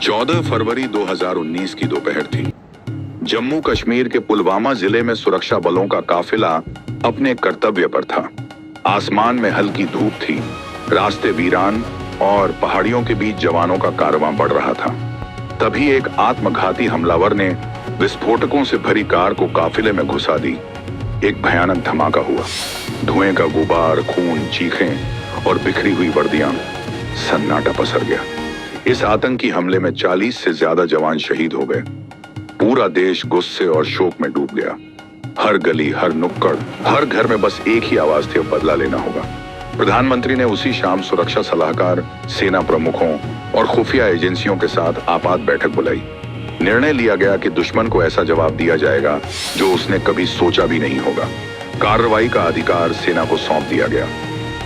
14 फरवरी 2019 की दोपहर थी। जम्मू कश्मीर के पुलवामा जिले में सुरक्षा बलों का काफिला अपने कर्तव्य पर था। आसमान में हल्की धूप थी, रास्ते वीरान और पहाड़ियों के बीच जवानों का कारवां बढ़ रहा था। तभी एक आत्मघाती हमलावर ने विस्फोटकों से भरी कार को काफिले में घुसा दी। एक भयानक धमाका हुआ। धुएं का गुबार, खून, चीखें और बिखरी हुई वर्दियां, सन्नाटा पसर गया। इस आतंकी हमले में 40 से ज्यादा जवान शहीद हो गए। पूरा देश गुस्से और शोक में डूब गया। हर गली, हर नुक्कड़, हर घर में बस एक ही आवाज थी, अब बदला लेना होगा। प्रधानमंत्री ने उसी शाम सुरक्षा सलाहकार, सेना प्रमुखों और खुफिया एजेंसियों के साथ आपात बैठक बुलाई। निर्णय लिया गया कि दुश्मन को ऐसा जवाब दिया जाएगा जो उसने कभी सोचा भी नहीं होगा। कार्रवाई का अधिकार सेना को सौंप दिया गया।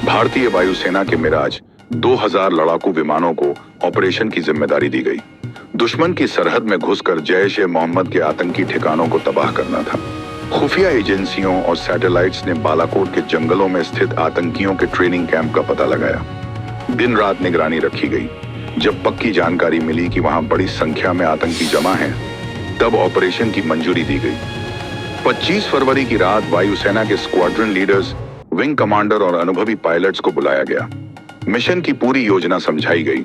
भारतीय वायुसेना के मिराज 2000 लड़ाकू विमानों को ऑपरेशन की जिम्मेदारी दी गई। दुश्मन की सरहद में घुसकर जैश-ए-मोहम्मद के आतंकी ठिकानों को तबाह करना था। खुफिया एजेंसियों और सैटेलाइट्स ने बालाकोट के जंगलों में स्थित आतंकियों के ट्रेनिंग कैंप का पता लगाया। दिन रात निगरानी रखी गई। जब पक्की जानकारी मिली कि वहां बड़ी संख्या में आतंकी जमा हैं, तब ऑपरेशन की मंजूरी दी गई। 25 फरवरी की रात वायुसेना के स्क्वाड्रन लीडर्स, विंग कमांडर और अनुभवी पायलट्स को बुलाया गया। मिशन की पूरी योजना समझाई गई।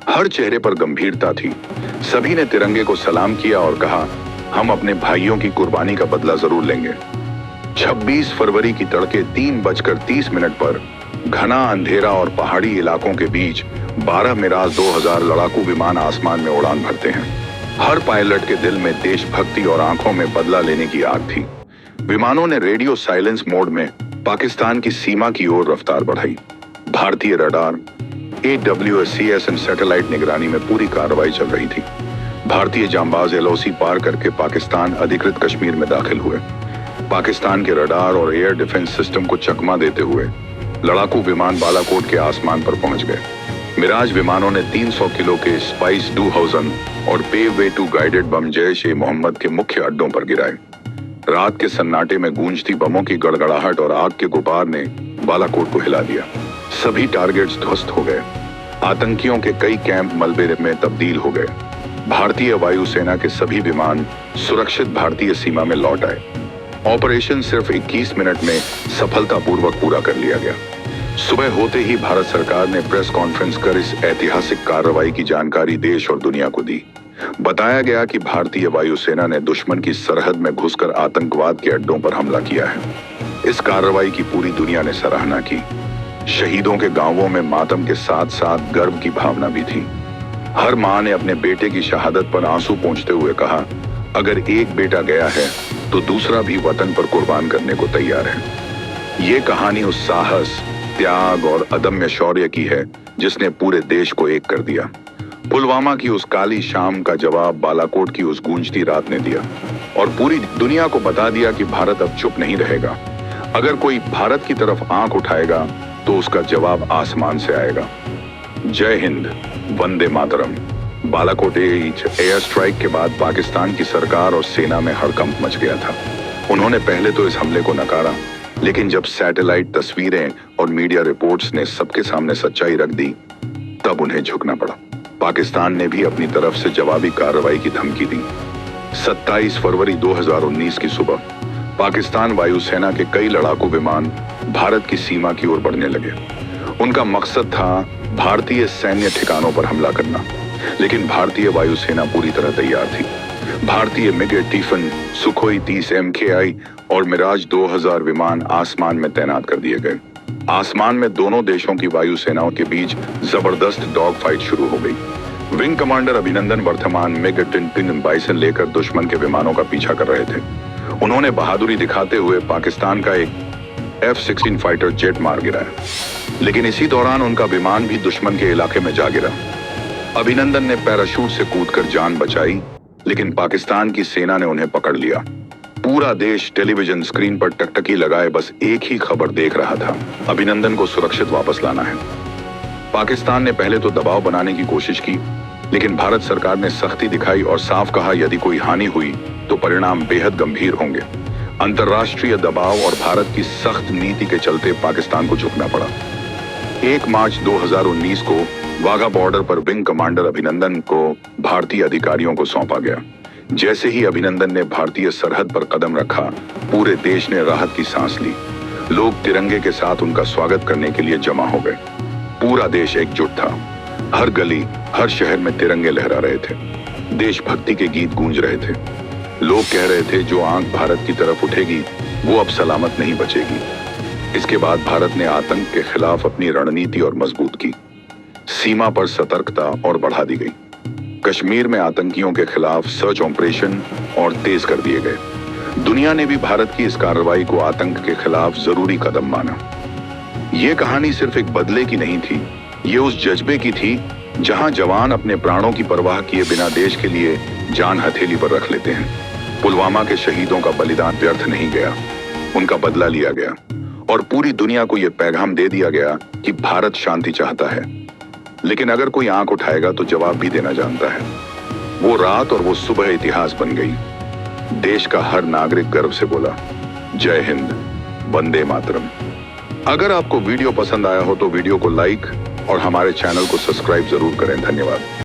हर चेहरे पर गंभीरता थी। सभी ने तिरंगे को सलाम किया और कहा, हम अपने भाइयों की कुर्बानी का बदला जरूर लेंगे। 26 फरवरी की तड़के 3:30 पर घना अंधेरा और पहाड़ी इलाकों के बीच 12 मिराज 2000 लड़ाकू विमान आसमान में उड़ान भरते हैं। हर पायलट के दिल में देशभक्ति और आंखों में बदला लेने की आग थी। विमानों ने रेडियो साइलेंस मोड में पाकिस्तान की सीमा की ओर रफ्तार बढ़ाई। भारतीय रडार, AWACS और सैटेलाइट निगरानी में पूरी कार्रवाई चल रही थी। भारतीय जांबाज LOC पार करके पाकिस्तान अधिकृत कश्मीर में दाखिल हुए। पाकिस्तान के रडार और एयर डिफेंस सिस्टम को चकमा देते हुए लड़ाकू विमान बालाकोट के आसमान पर पहुंच गए। मिराज विमानों ने 300 किलो के स्पाइस 2000 और पेव-वे 2 गाइडेड बम जैश-ए-मोहम्मद के मुख्य अड्डों पर गिराए। रात के सन्नाटे में गूंजती बमों की गड़गड़ाहट और आग के गुबार ने बालाकोट को हिला दिया। सभी टारगेट्स ध्वस्त हो गए। आतंकियों के कई कैंप मलबे में तब्दील हो गए। भारतीय वायुसेना के सभी विमान सुरक्षित भारतीय सीमा में लौट आए। ऑपरेशन सिर्फ 21 मिनट में सफलतापूर्वक पूरा कर लिया गया। सुबह होते ही भारत सरकार ने प्रेस कॉन्फ्रेंस कर इस ऐतिहासिक कार्रवाई की जानकारी देश और दुनिया को दी। बताया गया कि भारतीय वायुसेना ने दुश्मन की सरहद में घुसकर आतंकवाद के अड्डों पर हमला किया है। इस कार्रवाई की पूरी दुनिया ने सराहना की। शहीदों के गांवों में मातम के साथ साथ गर्व की भावना भी थी। हर मां ने अपने बेटे की शहादत पर आंसू पोंछते हुए कहा, अगर एक बेटा गया है तो दूसरा भी वतन पर कुर्बान करने को तैयार है। ये कहानी उस साहस, त्याग और अदम्य शौर्य की है जिसने पूरे देश को एक कर दिया। पुलवामा की उस काली शाम का जवाब बालाकोट की उस गूंजती रात ने दिया और पूरी दुनिया को बता दिया कि भारत अब चुप नहीं रहेगा। अगर कोई भारत की तरफ आंख उठाएगा तो उसका जवाब आसमान से आएगा। जय हिंद, वंदे मातरम। बालाकोट एयर स्ट्राइक के बाद पाकिस्तान की सरकार और सेना में हड़कंप मच गया था। उन्होंने पहले तो इस हमले को नकारा, लेकिन जब सैटेलाइट तस्वीरें और मीडिया रिपोर्ट्स ने सबके सामने सच्चाई रख दी, तब उन्हें झुकना पड़ा। पाकिस्तान ने भी अपनी तरफ से जवाबी कार्रवाई की धमकी दी। 27 फरवरी 2019 की सुबह पाकिस्तान वायुसेना के कई लड़ाकू विमान भारत की सीमा की ओर बढ़ने लगे। उनका मकसद था भारतीय सैन्य ठिकानों पर हमला करना, लेकिन भारतीय वायुसेना पूरी तरह तैयार थी। भारतीय मिग-21, सुखोई 30 MKI और मिराज 2000 विमान आसमान में तैनात कर दिए गए। आसमान में दोनों देशों की वायुसेनाओं के बीच जबरदस्त डॉग फाइट शुरू हो गई। विंग कमांडर अभिनंदन वर्तमान मिग-21 बाइसन लेकर दुश्मन के विमानों का पीछा कर रहे थे। उन्होंने बहादुरी दिखाते हुए पाकिस्तान का एक F-16 फाइटर जेट मार गिराया, लेकिन इसी दौरान उनका विमान भी दुश्मन के इलाके में जा गिरा। अभिनंदन ने पैराशूट से कूदकर जान बचाई, लेकिन पाकिस्तान की सेना ने उन्हें पकड़ लिया। पूरा देश टेलीविजन स्क्रीन पर टकटकी लगाए बस एक ही खबर देख रहा था, अभिनंदन को सुरक्षित वापस लाना है। पाकिस्तान ने पहले तो दबाव बनाने की कोशिश की, लेकिन भारत सरकार ने सख्ती दिखाई और साफ कहा यदि कोई हानि हुई तो परिणाम बेहद गंभीर होंगे। अंतर्राष्ट्रीय दबाव और भारत की सख्त नीति के चलते पाकिस्तान को झुकना पड़ा। 1 मार्च 2019 को वाघा बॉर्डर पर विंग कमांडर अभिनंदन को भारतीय अधिकारियों को सौंपा गया। जैसे ही अभिनंदन ने भारतीय सरहद पर कदम रखा, पूरे देश ने राहत की सांस ली। लोग तिरंगे के साथ उनका स्वागत करने के लिए जमा हो गए। पूरा देश एकजुट था। हर गली, हर शहर में तिरंगे लहरा रहे थे। देशभक्ति के गीत गूंज रहे थे। लोग कह रहे थे, जो आंख भारत की तरफ उठेगी वो अब सलामत नहीं बचेगी। इसके बाद भारत ने आतंक के खिलाफ अपनी रणनीति और मजबूत की। सीमा पर सतर्कता और बढ़ा दी गई। कश्मीर में आतंकियों के खिलाफ सर्च ऑपरेशन और तेज कर दिए गए। दुनिया ने भी भारत की इस कार्रवाई को आतंक के खिलाफ जरूरी कदम माना। यह कहानी सिर्फ एक बदले की नहीं थी, ये उस जज्बे की थी जहां जवान अपने प्राणों की परवाह किए बिना देश के लिए जान हथेली पर रख लेते हैं। पुलवामा के शहीदों का बलिदान व्यर्थ नहीं गया, उनका बदला लिया गया और पूरी दुनिया को यह पैगाम दे दिया गया कि भारत शांति चाहता है, लेकिन अगर कोई आंख उठाएगा तो जवाब भी देना जानता है। वो रात और वो सुबह इतिहास बन गई। देश का हर नागरिक गर्व से बोला, जय हिंद, वंदे मातरम। अगर आपको वीडियो पसंद आया हो तो वीडियो को लाइक और हमारे चैनल को सब्सक्राइब जरूर करें। धन्यवाद।